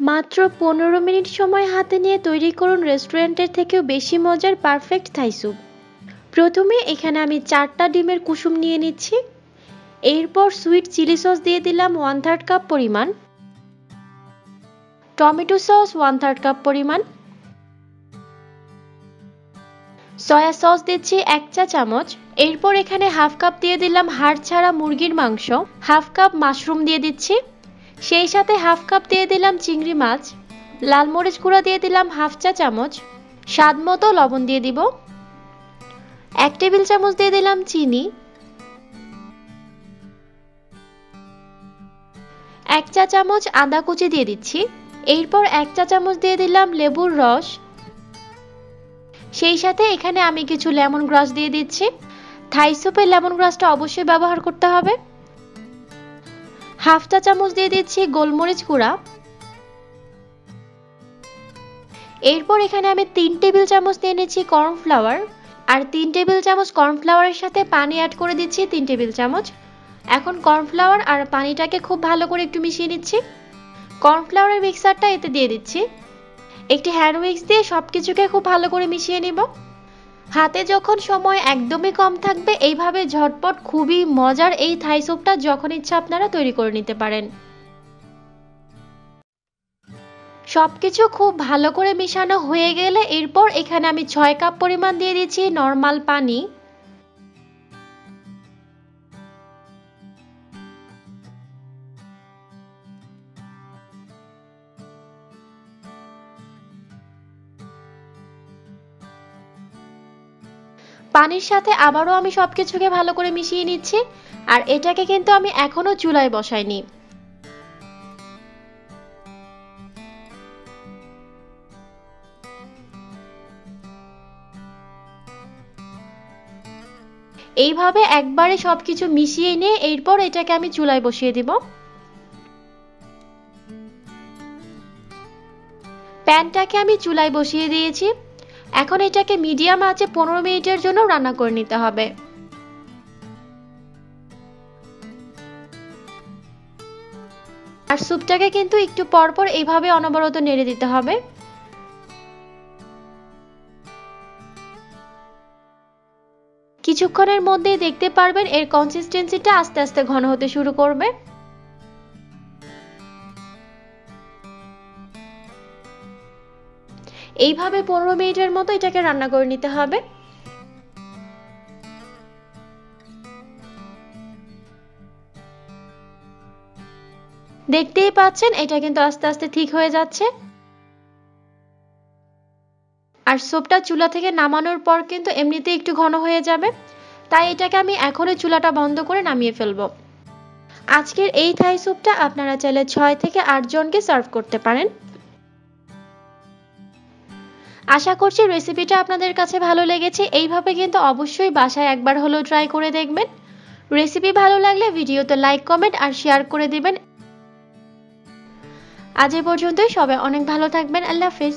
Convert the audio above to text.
মাত্র 15 মিনিট সময় হাতে নিয়ে তৈরি করুন রেস্টুরেন্টের থেকেও বেশি মজার পারফেক্ট থাই স্যুপ। প্রথমে এখানে আমি 4টা ডিমের কুসুম নিয়ে নিচ্ছি। এরপর সুইট চিলি সস দিয়ে দিলাম 1/3 কাপ পরিমাণ, টমেটো সস 1/3 কাপ পরিমাণ, সয়া সস দিচ্ছি 1 চা চামচ। এরপর এখানে হাফ কাপ দিয়ে দিলাম হাড় ছাড়া মুরগির মাংস, হাফ কাপ মাশরুম দিয়ে দিচ্ছি, সেই সাথে হাফ কাপ দিয়ে দিলাম চিংড়ি মাছ, লাল মরিচ গুঁড়া দিয়ে দিলাম হাফ চা চামচ, স্বাদ মতো লবণ দিয়ে দিব, 1 টেবিল চামচ দিয়ে দিলাম চিনি, 1 চা চামচ আদা কুচি দিয়ে দিচ্ছি। এরপর 1 চা চামচ দিয়ে দিলাম লেবুর রস, সেই সাথে এখানে আমি কিছু লেমন গ্রাস দিয়ে দিচ্ছি। থাই স্যুপে লেমন গ্রাসটা অবশ্যই ব্যবহার করতে হবে। হাফ চা চামচ দিয়ে দিচ্ছি গোলমরিচ গুঁড়া। এরপর এখানে আমি 3 টেবিল চামচ দিয়ে নিচ্ছি কর্নফ্লাওয়ার, আর 3 টেবিল চামচ কর্নফ্লাওয়ারের সাথে পানি অ্যাড করে দিচ্ছি 3 টেবিল চামচ। এখন কর্নফ্লাওয়ার আর পানিটাকে খুব ভালো করে একটু মিশিয়ে নিচ্ছি। কর্নফ্লাওয়ারের মিক্সারটা এতে দিয়ে দিচ্ছি। একটি হ্যান্ড উইক্স দিয়ে সবকিছুকে খুব ভালো করে মিশিয়ে নিব। হাতে যখন সময় একদমই কম থাকবে, এইভাবে ঝটপট খুবই মজার এই থাই স্যুপটা যখন ইচ্ছা আপনারা তৈরি করে নিতে পারেন। সবকিছু খুব ভালো করে মিশানো হয়ে গেলে এরপর এখানে আমি 6 কাপ পরিমাণ দিয়ে দিচ্ছি নরমাল পানি। পানির সাথে আবারও আমি সবকিছুকে ভালো করে মিশিয়ে নিচ্ছি, আর এটাকে কিন্তু আমি এখনো চুলায় বসাইনি। এইভাবে একবারে সবকিছু মিশিয়ে নিয়ে এরপর এটাকে আমি চুলায় বসিয়ে দিব। প্যানটাকে আমি চুলায় বসিয়ে দিয়েছি। এখন এটাকে মিডিয়াম আঁচে 15 মিনিটের জন্য রান্না করে নিতে হবে। আর স্যুপটাকে কিন্তু একটু পরপর এইভাবে অনবরত নেড়ে দিতে হবে। কিছুক্ষণের মধ্যেই দেখতে পারবেন এর কনসিস্টেন্সিটা আস্তে আস্তে ঘন হতে শুরু করবে। এইভাবে 15 মিনিটের মতো এটাকে রান্না করে নিতে হবে। দেখতেই পাচ্ছেন এটা কিন্তু আস্তে আস্তে ঠিক হয়ে যাচ্ছে। আর স্যুপটা চুলা থেকে নামানোর পর কিন্তু এমনিতেই একটু ঘন হয়ে যাবে, তাই এটাকে আমি এখনই চুলাটা বন্ধ করে নামিয়ে ফেলবো। আজকের এই থাই স্যুপটা আপনারা চাইলে 6 থেকে 8 জনকে সার্ভ করতে পারেন। আশা করছি রেসিপিটা আপনাদের কাছে ভালো লেগেছে। এইভাবে কিন্তু অবশ্যই বাসায় একবার হলেও ট্রাই করে দেখবেন। রেসিপি ভালো লাগলে ভিডিওতে লাইক, কমেন্ট আর শেয়ার করে দিবেন। আজ এই পর্যন্তই। সবাই অনেক ভালো থাকবেন। আল্লাহ হাফেজ।